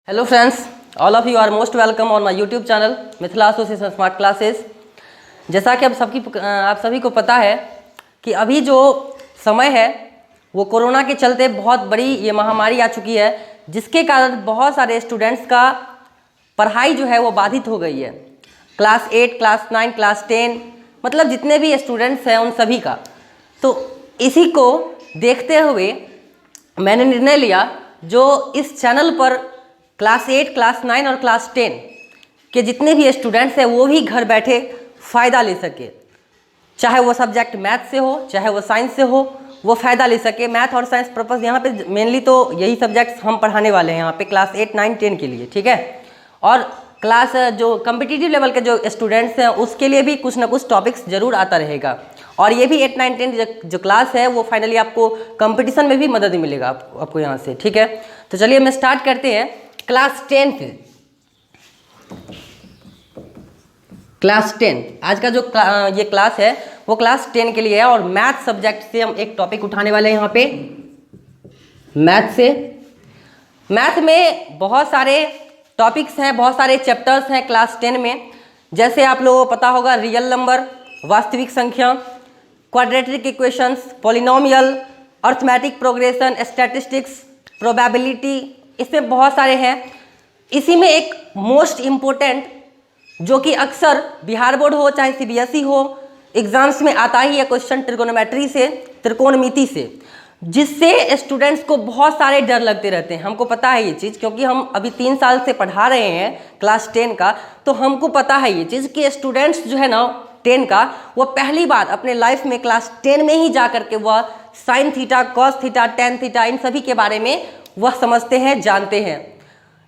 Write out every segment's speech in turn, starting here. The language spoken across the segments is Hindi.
Hello friends, all of you are most welcome on my YouTube channel Mithila association smart classes. जैसा कि आप सभी को पता है कि अभी जो समय है वो कोरोना के चलते बहुत बड़ी ये महामारी आ चुकी है, जिसके कारण बहुत सारे स्टूडेंट्स का पढ़ाई जो है वो बाधित हो गई है। क्लास 8, क्लास 9, क्लास 10 मतलब जितने भी स्टूडेंट्स हैं उन सभी का। तो इसी को देखते हुए मैंने निर्णय लिया जो इस चैनल पर क्लास 8, क्लास 9 और क्लास 10 के जितने भी स्टूडेंट्स हैं वो भी घर बैठे फ़ायदा ले सके, चाहे वो सब्जेक्ट मैथ से हो चाहे वो साइंस से हो, वो फ़ायदा ले सके। मैथ और साइंस पर्पज़ यहाँ पे मेनली तो यही सब्जेक्ट्स हम पढ़ाने वाले हैं यहाँ पे क्लास 8, 9, 10 के लिए, ठीक है। और क्लास जो कम्पिटिटिव लेवल के जो स्टूडेंट्स हैं उसके लिए भी कुछ ना कुछ टॉपिक्स ज़रूर आता रहेगा। और ये भी 8, 9, 10 जो क्लास है वो फाइनली आपको कंपटीशन में भी मदद मिलेगा आपको यहाँ से, ठीक है। तो चलिए हम स्टार्ट करते हैं क्लास 10 से। क्लास 10 आज का जो ये क्लास है वो क्लास 10 के लिए है और मैथ सब्जेक्ट से हम एक टॉपिक उठाने वाले हैं यहाँ पे। मैथ से, मैथ में बहुत सारे टॉपिक्स हैं, बहुत सारे चैप्टर्स हैं क्लास 10 में। जैसे आप लोगों को पता होगा रियल नंबर, वास्तविक संख्या, quadratic equations, polynomial, arithmetic progression, statistics, probability, इसमें बहुत सारे हैं। इसी में एक मोस्ट इम्पोर्टेंट जो कि अक्सर बिहार बोर्ड हो चाहे सीबीएसई हो एग्जाम्स में आता ही है क्वेश्चन, ट्रिगोनोमेट्री से, त्रिकोणमिति से, जिससे स्टूडेंट्स को बहुत सारे डर लगते रहते हैं। हमको पता है ये चीज़ क्योंकि हम अभी 3 साल से पढ़ा रहे हैं क्लास 10 का, तो हमको पता है ये चीज़ कि स्टूडेंट्स जो है ना 10 का वो पहली बार अपने लाइफ में क्लास 10 में ही जा करके वह sine theta, cos theta, tan theta इन सभी के बारे में वह समझते हैं, जानते हैं,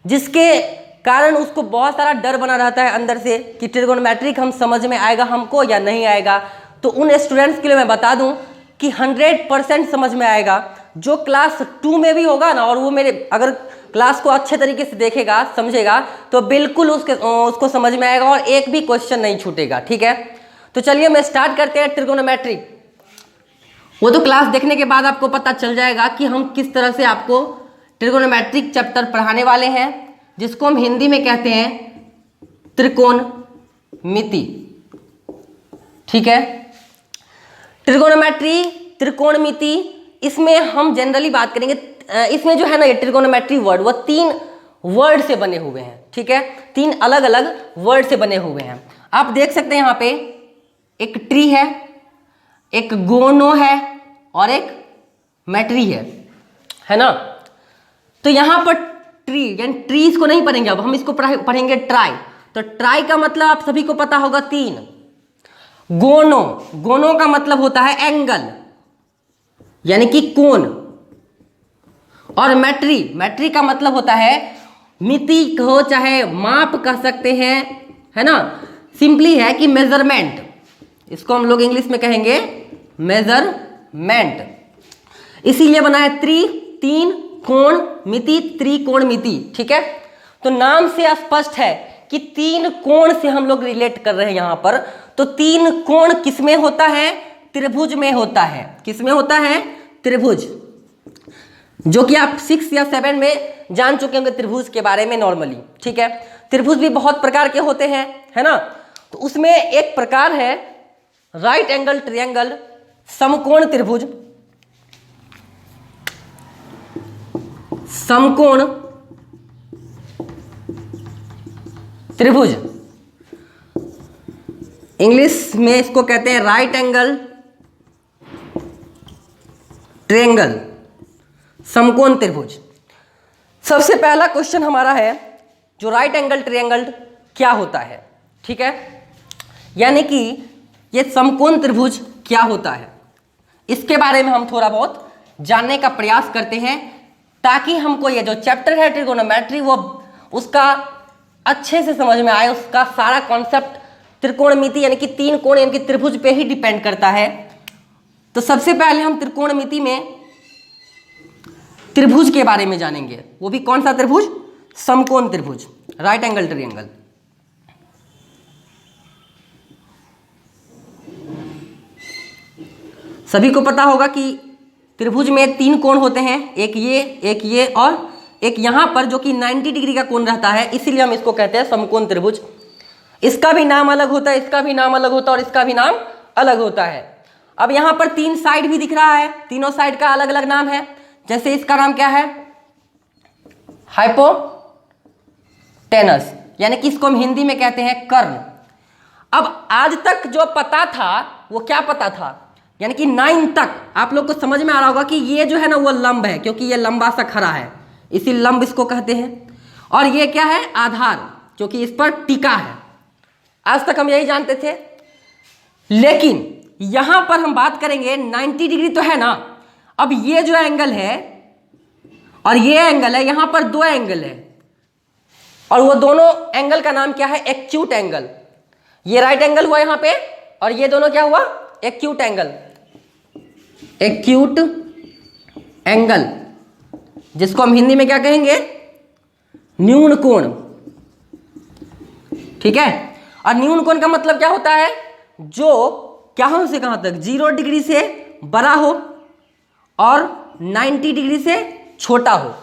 जिसके कारण उसको बहुत सारा डर बना रहता है अंदर से कि ट्रिगोनोमेट्रिक हम समझ में आएगा हमको या नहीं आएगा। तो उन स्टूडेंट्स के लिए मैं बता दूं कि 100% समझ में आएगा। जो क्लास 2 में भी होगा ना और वो मेरे अगर क्लास को अच्छे तरीके से देखेगा, समझेगा, तो बिल्कुल उसको समझ में आएगा और एक भी क्वेश्चन नहीं छूटेगा, ठीक है। तो चलिए मैं स्टार्ट करते हैं ट्रिगोनोमेट्रिक। वो तो क्लास देखने के बाद आपको पता चल जाएगा कि हम किस तरह से आपको ट्रिगोनोमेट्रिक चैप्टर पढ़ाने वाले हैं, जिसको हम हिंदी में कहते हैं त्रिकोणमिति, ठीक है। ट्रिगोनोमेट्री, त्रिकोणमिति, इसमें हम जनरली बात करेंगे। इसमें जो है ना ये ट्रिगोनोमेट्री वर्ड वो 3 वर्ड से बने हुए हैं, ठीक है। 3 अलग अलग वर्ड से बने हुए हैं। आप देख सकते हैं यहाँ पे एक ट्री है, एक गोनो है और एक मैट्री है ना। तो यहाँ पर ट्री यानी ट्रीज को नहीं पढ़ेंगे, अब हम इसको पढ़ेंगे ट्राई। तो ट्राई का मतलब आप सभी को पता होगा 3। गोनो, गोनो का मतलब होता है एंगल यानी कि कोण। और मैट्री, मैट्री का मतलब होता है मिति हो चाहे माप कह सकते हैं, है ना। सिंपली है कि मेजरमेंट, इसको हम लोग इंग्लिश में कहेंगे मेजरमेंट। इसीलिए बना है 3 कोण मिति, त्रिकोणमिति, ठीक है। तो नाम से स्पष्ट है कि 3 कोण से हम लोग रिलेट कर रहे हैं यहाँ पर। तो 3 कोण किसमें होता है? त्रिभुज में होता है। किसमें होता है? त्रिभुज, जो कि आप 6 या 7 में जान चुके होंगे त्रिभुज के बारे में नॉर्मली, ठीक है। त्रिभुज भी बहुत प्रकार के होते हैं, है ना। तो उसमें एक प्रकार है राइट एंगल ट्रायंगल, समकोण त्रिभुज, समकोण त्रिभुज। इंग्लिश में इसको कहते हैं राइट एंगल ट्रायंगल, समकोण त्रिभुज। सबसे पहला क्वेश्चन हमारा है जो राइट एंगल ट्रायंगल क्या होता है, ठीक है। यानी कि ये समकोण त्रिभुज क्या होता है, इसके बारे में हम थोड़ा बहुत जानने का प्रयास करते हैं, ताकि हमको ये जो चैप्टर है ट्रिगोनोमेट्री वो उसका अच्छे से समझ में आए। उसका सारा कॉन्सेप्ट त्रिकोणमिति यानी कि 3 कोण यानी कि त्रिभुज पे ही डिपेंड करता है। तो सबसे पहले हम त्रिकोणमिति में त्रिभुज के बारे में जानेंगे। वो भी कौन सा त्रिभुज? समकोण त्रिभुज, राइट एंगल ट्रायंगल। सभी को पता होगा कि त्रिभुज में 3 कोण होते हैं, एक ये और एक यहाँ पर जो कि 90 डिग्री का कोण रहता है, इसीलिए हम इसको कहते हैं समकोण त्रिभुज। इसका भी नाम अलग होता है, इसका भी नाम अलग होता है और इसका भी नाम अलग होता है। अब यहाँ पर 3 साइड भी दिख रहा है, तीनों साइड का अलग अलग नाम है। जैसे इसका नाम क्या है, हाइपोटेनस, यानी कि इसको हम हिंदी में कहते हैं कर्ण। अब आज तक जो पता था वो क्या पता था, यानी कि 9 तक आप लोग को समझ में आ रहा होगा कि ये जो है ना वो लंब है, क्योंकि ये लंबा सा खड़ा है, इसी लंब इसको कहते हैं। और ये क्या है, आधार, जो कि इस पर टिका है। आज तक हम यही जानते थे, लेकिन यहां पर हम बात करेंगे 90 डिग्री तो है ना। अब ये जो एंगल है और ये एंगल है, यहां पर 2 एंगल है और वो दोनों एंगल का नाम क्या है, एक्यूट एंगल। ये राइट एंगल हुआ यहां पे और ये दोनों क्या हुआ, एक्यूट एंगल। एक्यूट एंगल जिसको हम हिंदी में क्या कहेंगे, न्यून कोण। ठीक है, और न्यून कोण का मतलब क्या होता है, जो कहां से कहां तक, 0 डिग्री से बड़ा हो और 90 डिग्री से छोटा हो।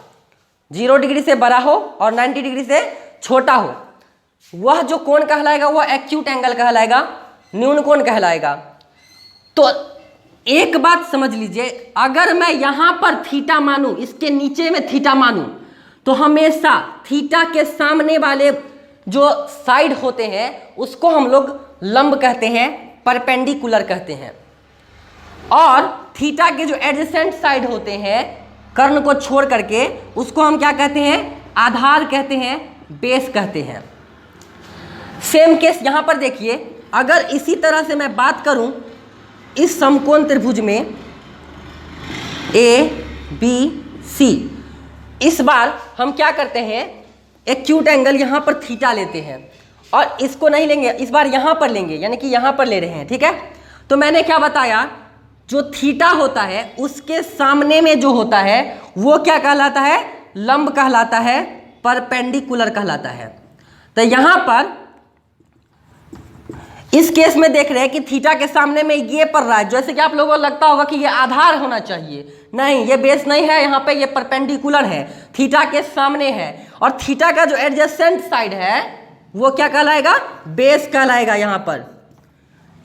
0 डिग्री से बड़ा हो और 90 डिग्री से छोटा हो, वह जो कोण कहलाएगा वह एक्यूट एंगल कहलाएगा, न्यून कोण कहलाएगा। तो एक बात समझ लीजिए, अगर मैं यहां पर थीटा मानूं, इसके नीचे में थीटा मानूं, तो हमेशा थीटा के सामने वाले जो साइड होते हैं उसको हम लोग लंब कहते हैं, परपेंडिकुलर कहते हैं। और थीटा के जो एडजेसेंट साइड होते हैं कर्ण को छोड़ करके, उसको हम क्या कहते हैं, आधार कहते हैं, बेस कहते हैं। सेम केस यहां पर देखिए, अगर इसी तरह से मैं बात करूं इस समकोण त्रिभुज में ABC, इस बार हम क्या करते हैं, एक्यूट एंगल यहां पर थीटा लेते हैं और इसको नहीं लेंगे, इस बार यहां पर लेंगे, यानी कि यहां पर ले रहे हैं। ठीक है, तो मैंने क्या बताया, जो थीटा होता है उसके सामने में जो होता है वो क्या कहलाता है, लंब कहलाता है, परपेंडिकुलर कहलाता है। तो यहां पर इस केस में देख रहे हैं कि थीटा के सामने में ये पड़ रहा है, जैसे कि आप लोगों को लगता होगा कि ये आधार होना चाहिए, नहीं, ये बेस नहीं है, यहाँ पे ये परपेंडिकुलर है, थीटा के सामने है। और थीटा का जो एडजेसेंट साइड है वो क्या कहलाएगा, बेस कहलाएगा। यहाँ पर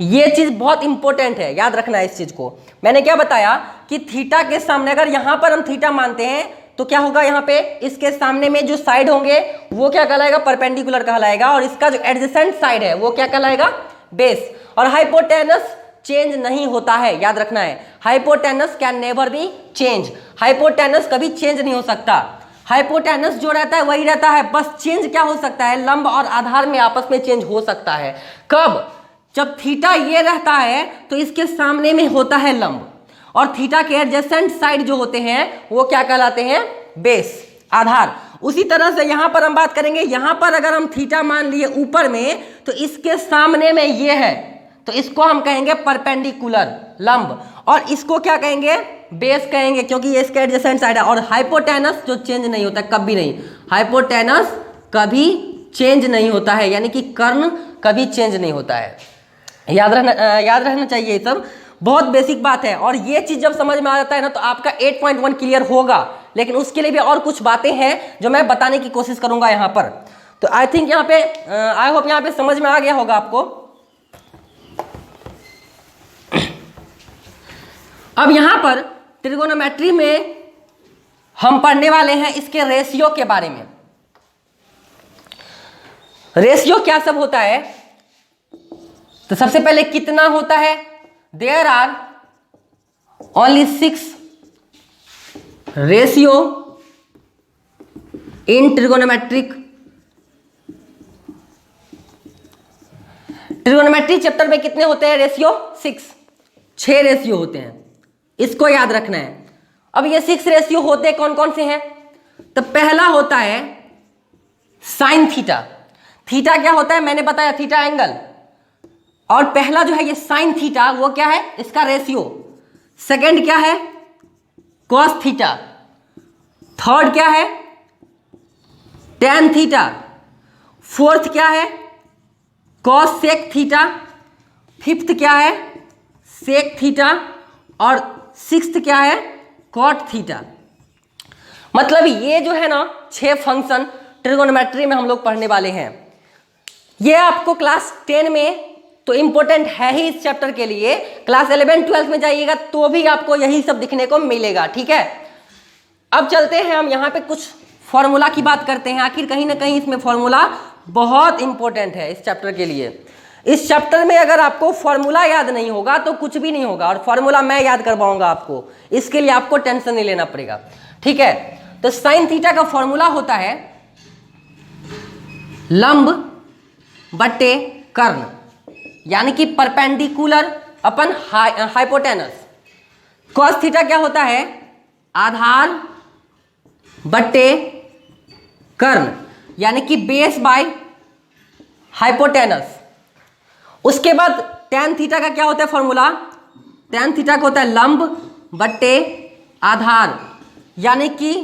ये चीज बहुत इंपॉर्टेंट है, याद रखना है इस चीज को। मैंने क्या बताया कि थीटा के सामने, अगर यहाँ पर हम थीटा मानते हैं तो क्या होगा, यहाँ पे इसके सामने में जो साइड होंगे वो क्या कहलाएगा, परपेंडिकुलर कहलाएगा, और इसका जो एडजेसेंट साइड है वो क्या कहलाएगा, बेस। और हाइपोटेनस चेंज नहीं होता है, याद रखना है, hypotenuse can never be change. Hypotenuse कभी चेंज नहीं हो सकता, हाइपोटेनस जो रहता है वही रहता है, बस चेंज क्या हो सकता है, लंब और आधार में आपस में चेंज हो सकता है। कब, जब थीटा ये रहता है तो इसके सामने में होता है लंब, और थीटा के एडजेसेंट साइड जो होते हैं वो क्या कहलाते हैं, बेस, आधार। उसी तरह से यहां पर हम बात करेंगे, यहां पर अगर हम थीटा मान लिए ऊपर में तो इसके सामने में ये है, तो इसको हम कहेंगे परपेंडिकुलर, लंब, और इसको क्या कहेंगे, बेस कहेंगे, क्योंकि ये इसका एडजेसेंट साइड है। और हाइपोटेनस जो चेंज नहीं होता, कभी नहीं, हाइपोटेनस कभी चेंज नहीं होता है, यानी कि कर्ण कभी चेंज नहीं होता है। याद रहना चाहिए, ये सब बहुत बेसिक बात है। और ये चीज जब समझ में आ जाता है ना तो आपका 8.1 क्लियर होगा, लेकिन उसके लिए भी और कुछ बातें हैं जो मैं बताने की कोशिश करूंगा यहाँ पर। तो आई थिंक यहाँ पे, आई होप यहाँ पे समझ में आ गया होगा आपको। अब यहाँ पर ट्रिगोनोमेट्री में हम पढ़ने वाले हैं इसके रेशियो के बारे में। रेशियो क्या सब होता है, तो सबसे पहले कितना होता है, there are only 6 ratio in trigonometric. Trigonometry chapter में कितने होते हैं रेशियो, 6 रेशियो होते हैं, इसको याद रखना है। अब ये 6 रेशियो होते कौन कौन से हैं, तो पहला होता है साइन थीटा। थीटा क्या होता है, मैंने बताया थीटा एंगल, और पहला जो है ये साइन थीटा, वो क्या है, इसका रेशियो। सेकंड क्या है, कॉस थीटा। थर्ड क्या है, टेन थीटा। फोर्थ क्या है, कॉस सेक थीटा। फिफ्थ क्या है, सेक थीटा। और सिक्स्थ क्या है, कॉट थीटा। मतलब ये जो है ना 6 फंक्शन ट्रिगोनोमेट्री में हम लोग पढ़ने वाले हैं। ये आपको क्लास 10 में तो इंपॉर्टेंट है ही इस चैप्टर के लिए, क्लास 11 12 में जाइएगा तो भी आपको यही सब दिखने को मिलेगा। ठीक है, अब चलते हैं हम यहाँ पे कुछ फॉर्मूला की बात करते हैं। आखिर कहीं ना कहीं इसमें फॉर्मूला बहुत इंपॉर्टेंट है इस चैप्टर के लिए। इस चैप्टर में अगर आपको फॉर्मूला याद नहीं होगा तो कुछ भी नहीं होगा, और फॉर्मूला मैं याद करवाऊंगा आपको, इसके लिए आपको टेंशन नहीं लेना पड़ेगा। ठीक है, तो साइन थीटा का फॉर्मूला होता है लंब बटे कर्ण, यानी कि perpendicular upon hypotenuse. Cos theta क्या होता है, आधार बटे कर्ण, यानी कि बेस बाय हाइपोटेनस। उसके बाद tan थीटा का क्या होता है फॉर्मूला, tan थीटा का होता है लंब बटे आधार, यानी कि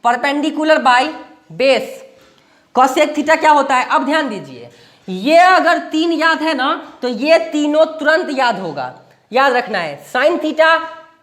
perpendicular by base. Cosec theta क्या होता है, अब ध्यान दीजिए, ये अगर 3 याद है ना तो ये तीनों तुरंत याद होगा, याद रखना है। साइन थीटा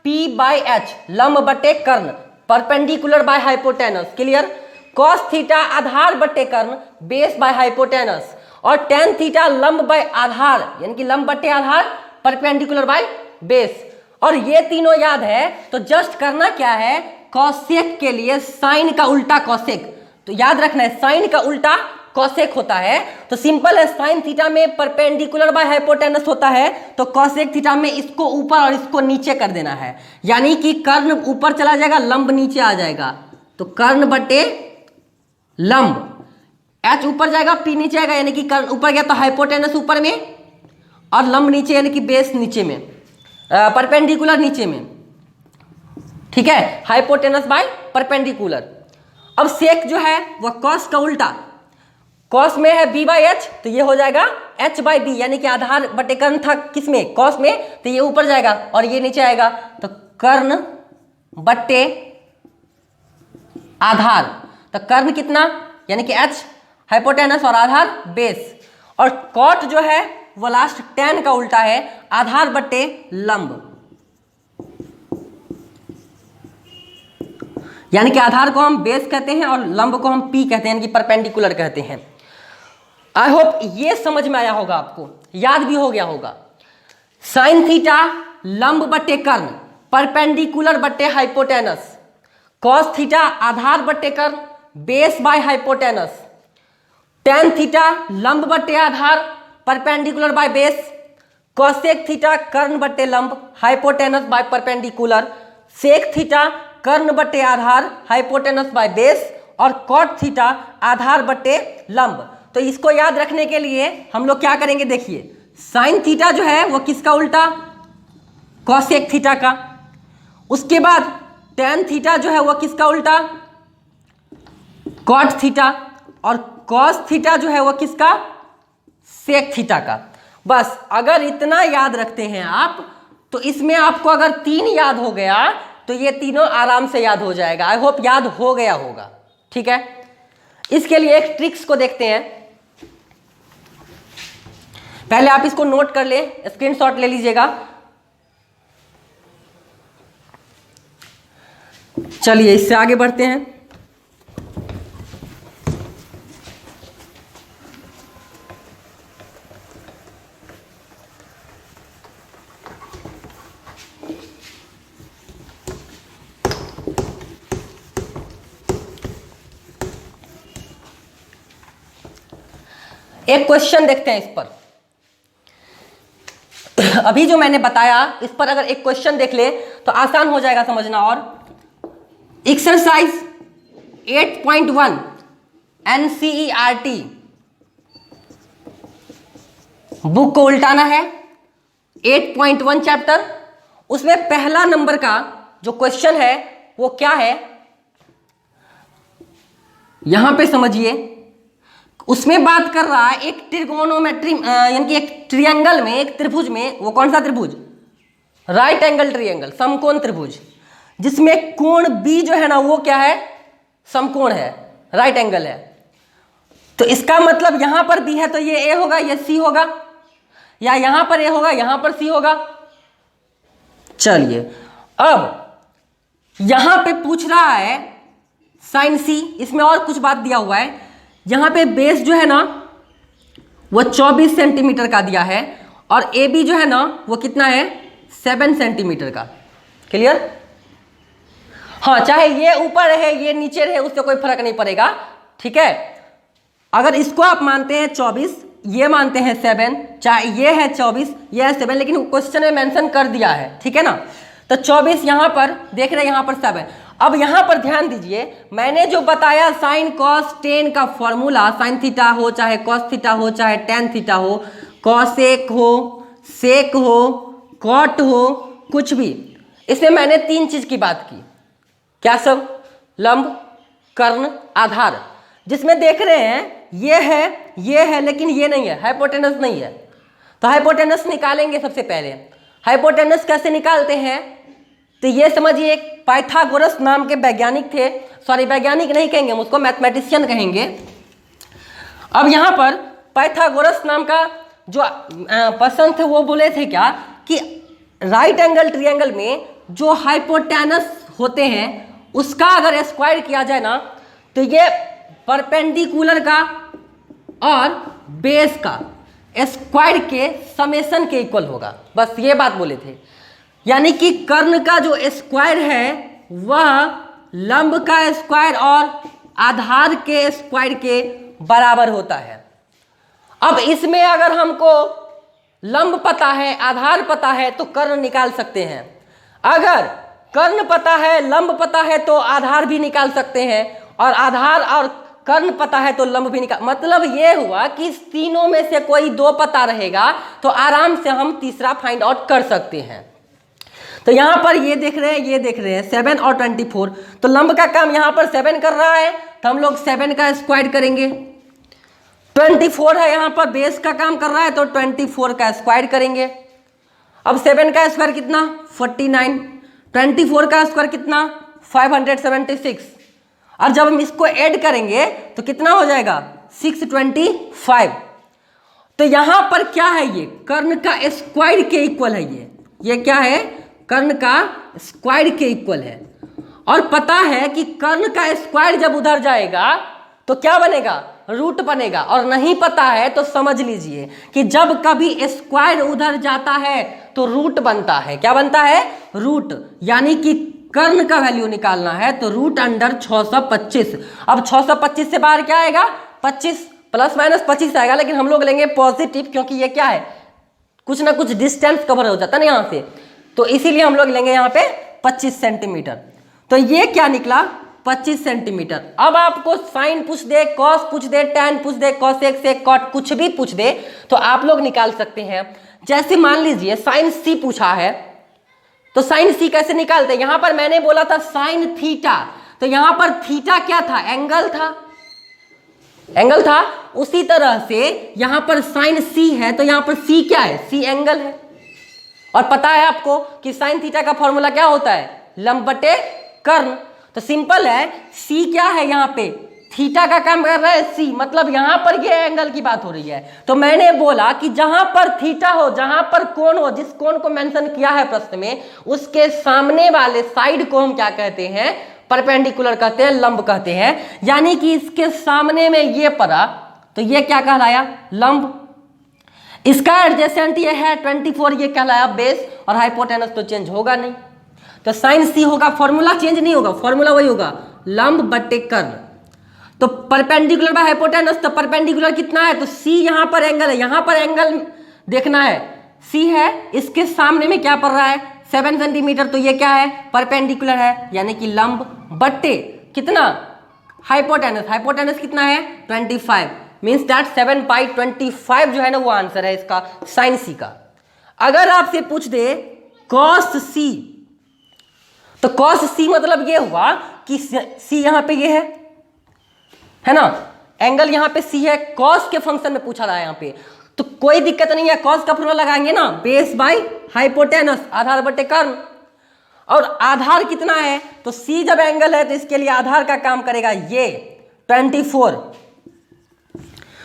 p/h लंब बटे कर्ण, perpendicular by hypotenuse, clear. Cos theta आधार बटे कर्ण, बेस बाय हाइपोटेनस, और टेन थीटा लंब बाय आधार, यानी कि लंब बटे आधार, परपेंडिकुलर बाय बेस। और ये तीनों याद है तो जस्ट करना क्या है, कॉसेक के लिए साइन का उल्टा कॉसेक, तो याद रखना है साइन का उल्टा कॉसेक होता है। तो सिंपल है, साइन थीटा में परपेंडिकुलर बाय हाइपोटेनस होता है, तो कॉसेक थीटा में इसको ऊपर और इसको नीचे कर देना है, यानी कि कर्ण ऊपर चला जाएगा, लंब नीचे आ जाएगा, तो कर्ण बटे लंब, एच ऊपर जाएगा पी नीचे आएगा, यानी कि कर्ण ऊपर गया तो हाइपोटेनस ऊपर में और लंब नीचे, यानी कि बेस नीचे में, परपेंडिकुलर नीचे में। ठीक है, हाइपोटेनस बाय परपेंडिकुलर। अब सेक जो है वह कॉस का उल्टा, कॉस में है b/h तो ये हो जाएगा h/b, यानी कि आधार बटे कर्ण था किसमें, कॉस में, तो ये ऊपर जाएगा और ये नीचे आएगा, तो कर्ण बटे आधार, तो कर्ण कितना, यानी कि h हाइपोटेनस और आधार बेस। और कॉट जो है वो लास्ट tan का उल्टा है, आधार बटे लंब, यानी कि आधार को हम बेस कहते हैं और लंब को हम पी कहते हैं, यानी कि परपेंडिकुलर कहते हैं। आई होप ये समझ में आया होगा, आपको याद भी हो गया होगा। साइन थीटा लंब बटे कर्ण, परपेंडिकुलर बटे हाइपोटेनस, कॉस थीटा आधार बटे कर्ण, base by hypotenuse, tan theta लंब बटे आधार, perpendicular by base, cosec theta कर्ण बटे लंब, hypotenuse by perpendicular, sec theta कर्ण बटे आधार, हाइपोटेनस बाय बेस, और कॉट थीटा आधार बटे लंब। तो इसको याद रखने के लिए हम लोग क्या करेंगे, देखिए साइन थीटा जो है वो किसका उल्टा, कॉसेक थीटा का। उसके बाद tan थीटा जो है वो किसका उल्टा, कॉट थीटा, और कॉस थीटा जो है वो किसका, सेक थीटा का। बस अगर इतना याद रखते हैं आप तो इसमें आपको अगर 3 याद हो गया तो ये तीनों आराम से याद हो जाएगा। आई होप याद हो गया होगा। ठीक है, इसके लिए एक ट्रिक्स को देखते हैं। पहले आप इसको नोट कर ले, स्क्रीनशॉट ले लीजिएगा। चलिए इससे आगे बढ़ते हैं। एक क्वेश्चन देखते हैं इस पर। अभी जो मैंने बताया इस पर अगर एक क्वेश्चन देख ले तो आसान हो जाएगा समझना। और एक्सरसाइज 8.1 NCERT बुक को उल्टाना है, 8.1 चैप्टर। उसमें पहला नंबर का जो क्वेश्चन है वो क्या है, यहां पे समझिए। उसमें बात कर रहा है एक ट्रिगोनोमेट्री, यानी कि एक ट्रायंगल में, एक त्रिभुज में, वो कौन सा त्रिभुज, राइट एंगल ट्रायंगल, समकोण त्रिभुज, जिसमें कोण बी जो है ना वो क्या है, समकोण है, राइट एंगल है। तो इसका मतलब यहां पर बी है तो ये ए होगा, ये सी होगा, या यहां पर ए होगा, यहां पर सी होगा। चलिए अब यहां पे पूछ रहा है साइन सी। इसमें और कुछ बात दिया हुआ है, यहाँ पे बेस जो है ना वो 24 सेंटीमीटर का दिया है और ए बी जो है ना वो कितना है 7 सेंटीमीटर का। क्लियर? हाँ, चाहे ये ऊपर रहे ये नीचे रहे उससे कोई फर्क नहीं पड़ेगा, ठीक है। अगर इसको आप मानते हैं 24, ये मानते हैं 7, चाहे ये है 24 ये है 7, लेकिन क्वेश्चन में मेंशन कर दिया है, ठीक है ना। तो 24 यहाँ पर देख रहे हैं, यहाँ पर 7। अब यहाँ पर ध्यान दीजिए, मैंने जो बताया साइन कॉस टेन का फॉर्मूला, साइन थीटा हो चाहे कॉस थीटा हो चाहे टेन थीटा हो, कॉसेक हो सेक हो कॉट हो कुछ भी, इसमें मैंने 3 चीज की बात की। क्या सब? लंब, कर्ण, आधार। जिसमें देख रहे हैं ये है लेकिन ये नहीं है, हाइपोटेनस नहीं है। तो हाइपोटेनस निकालेंगे सबसे पहले। हाइपोटेनस कैसे निकालते हैं? तो ये समझिए, एक पाइथागोरस नाम के वैज्ञानिक थे, सॉरी वैज्ञानिक नहीं कहेंगे हम उसको, मैथमेटिशियन कहेंगे। अब यहाँ पर पाइथागोरस नाम का जो पर्सन थे वो बोले थे क्या कि राइट एंगल ट्रायंगल में जो हाइपोटेनस होते हैं उसका अगर स्क्वायर किया जाए ना तो ये परपेंडिकुलर का और बेस का स्क्वायर के समेशन के इक्वल होगा। बस ये बात बोले थे, यानी कि कर्ण का जो स्क्वायर है वह लंब का स्क्वायर और आधार के स्क्वायर के बराबर होता है। अब इसमें अगर हमको लंब पता है आधार पता है तो कर्ण निकाल सकते हैं। अगर कर्ण पता है लंब पता है तो आधार भी निकाल सकते हैं, और आधार और कर्ण पता है तो लंब भी निकाल। मतलब ये हुआ कि इस तीनों में से कोई 2 पता रहेगा तो आराम से हम तीसरा फाइंड आउट कर सकते हैं। तो यहाँ पर ये देख रहे हैं 7 और 24, तो लंब का काम यहाँ पर 7 कर रहा है तो हम लोग 7 का स्क्वायर करेंगे। 24 है यहाँ पर बेस का काम कर रहा है तो 24 का स्क्वायर करेंगे। अब 7 का स्क्वायर कितना 49, 24 का स्क्वायर कितना 576, और जब हम इसको ऐड करेंगे तो कितना हो जाएगा 625। तो यहाँ पर क्या है, ये कर्ण का स्क्वायर के इक्वल है। ये क्या है, कर्ण का स्क्वायर के इक्वल है। और पता है कि कर्ण का स्क्वायर जब उधर जाएगा तो क्या बनेगा, रूट बनेगा। और नहीं पता है तो समझ लीजिए कि जब कभी स्क्वायर उधर जाता है तो रूट बनता है। क्या बनता है, रूट। यानी कि कर्ण का वैल्यू निकालना है तो रूट अंडर 625। अब 625 से बाहर क्या आएगा 25, प्लस माइनस 25 आएगा, लेकिन हम लोग लेंगे पॉजिटिव क्योंकि ये क्या है, कुछ ना कुछ डिस्टेंस कवर हो जाता है ना यहाँ से, तो इसीलिए हम लोग लेंगे यहाँ पे 25 सेंटीमीटर। तो ये क्या निकला 25 सेंटीमीटर। अब आपको साइन पूछ दे, कॉस पूछ दे, टैन पूछ दे, कॉसेक सेक कॉट कुछ भी पूछ दे तो आप लोग निकाल सकते हैं। जैसे मान लीजिए साइन सी पूछा है तो साइन सी कैसे निकालते हैं। यहां पर मैंने बोला था साइन थीटा, तो यहां पर थीटा क्या था, एंगल था। उसी तरह से यहां पर साइन सी है तो यहां पर सी क्या है, सी एंगल है। और पता है आपको कि साइन थीटा का फॉर्मूला क्या होता है, लंब बटे कर्ण। तो सिंपल है, सी क्या है यहाँ पे, थीटा का काम कर रहा है सी, मतलब यहां पर ये एंगल की बात हो रही है। तो मैंने बोला कि जहां पर थीटा हो, जहां पर कोण हो, जिस कोण को मेंशन किया है प्रश्न में, उसके सामने वाले साइड को हम क्या कहते हैं, परपेंडिकुलर कहते हैं, लंब कहते हैं। यानी कि इसके सामने में ये पड़ा तो ये क्या कहलाया, लंब। इसका एडजेसेंट ये है 24, ये कहलाया बेस, और हाइपोटेनस तो चेंज होगा नहीं। तो साइन सी होगा, फॉर्मूला चेंज नहीं होगा, फॉर्मूला वही होगा, लंब बटे कर्ण। तो परपेंडिकुलर बाय हाइपोटेनस, तो परपेंडिकुलर कितना है, तो सी यहां पर एंगल है, यहां पर एंगल देखना है, सी है, इसके सामने में क्या पड़ रहा है 7 सेंटीमीटर, तो ये क्या है, परपेंडिकुलर है, यानी कि लंब बटे कितना, हाइपोटेनस कितना है 25, मीन्स दैट 7/25 जो है ना वो आंसर है इसका साइन सी का। अगर आपसे पूछ दे कॉस सी, तो कॉस सी मतलब ये हुआ कि सी यहां पे ये है ना, एंगल यहां पे सी है, कॉस के फंक्शन में पूछा रहा है यहां पे, तो कोई दिक्कत नहीं है, कॉस का फॉर्मूला लगाएंगे ना, बेस बाय हाइपोटेनस, आधार बटे कर्ण। और आधार कितना है, तो सी जब एंगल है तो इसके लिए आधार का काम करेगा ये 24,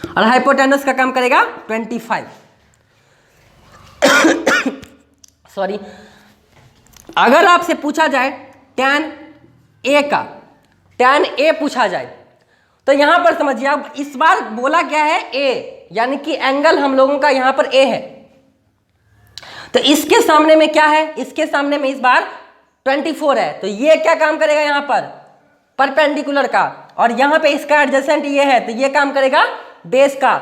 और हाइपोटेनस का काम करेगा 25। सॉरी, अगर आपसे पूछा जाए tan A का, tan A पूछा जाए तो यहां पर समझिए, अब इस बार बोला क्या है A, यानी कि एंगल हम लोगों का यहां पर A है, तो इसके सामने में क्या है, इसके सामने में इस बार 24 है, तो ये क्या काम करेगा यहां पर परपेंडिकुलर का, और यहां पे इसका एडजेसेंट ये है, तो ये काम करेगा बेस का।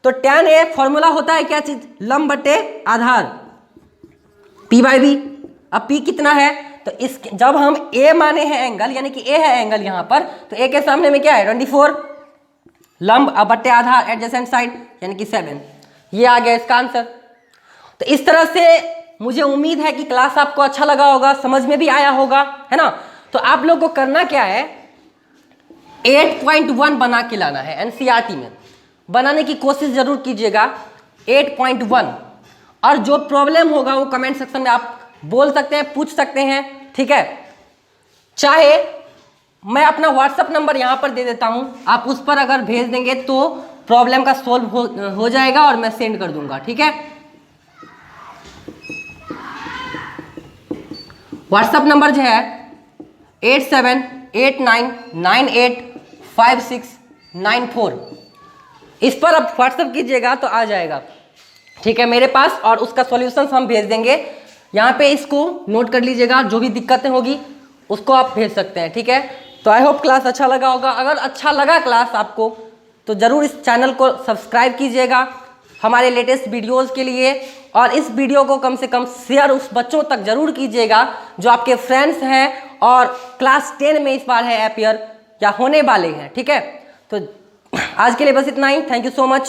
तो tan A फॉर्मूला होता है क्या चीज, लंब बटे आधार P/B। अब P कितना है, तो इस जब हम A माने हैं एंगल, यानी कि A है एंगल यहां पर, तो A के सामने में क्या है 24, लंब अब बटे आधार एडजेसेंट साइड यानी कि 7। ये आ गया इसका आंसर। तो इस तरह से मुझे उम्मीद है कि क्लास आपको अच्छा लगा होगा, समझ में भी आया होगा, है ना। तो आप लोग को करना क्या है, 8.1 बना के लाना है, एनसीईआरटी में बनाने की कोशिश जरूर कीजिएगा 8.1, और जो प्रॉब्लम होगा वो कमेंट सेक्शन में आप बोल सकते हैं, पूछ सकते हैं, ठीक है। चाहे मैं अपना व्हाट्सएप नंबर यहां पर दे देता हूं, आप उस पर अगर भेज देंगे तो प्रॉब्लम का सोल्व हो जाएगा और मैं सेंड कर दूंगा, ठीक है। व्हाट्सएप नंबर जो है 8789985694, इस पर आप व्हाट्सएप कीजिएगा तो आ जाएगा, ठीक है, मेरे पास, और उसका सॉल्यूशंस हम भेज देंगे। यहाँ पे इसको नोट कर लीजिएगा, जो भी दिक्कतें होगी उसको आप भेज सकते हैं, ठीक है। तो आई होप क्लास अच्छा लगा होगा। अगर अच्छा लगा क्लास आपको तो ज़रूर इस चैनल को सब्सक्राइब कीजिएगा हमारे लेटेस्ट वीडियोस के लिए, और इस वीडियो को कम से कम शेयर उस बच्चों तक जरूर कीजिएगा जो आपके फ्रेंड्स हैं और क्लास 10 में इस बार है अपियर या होने वाले हैं, ठीक है। तो आज के लिए बस इतना ही, थैंक यू सो मच।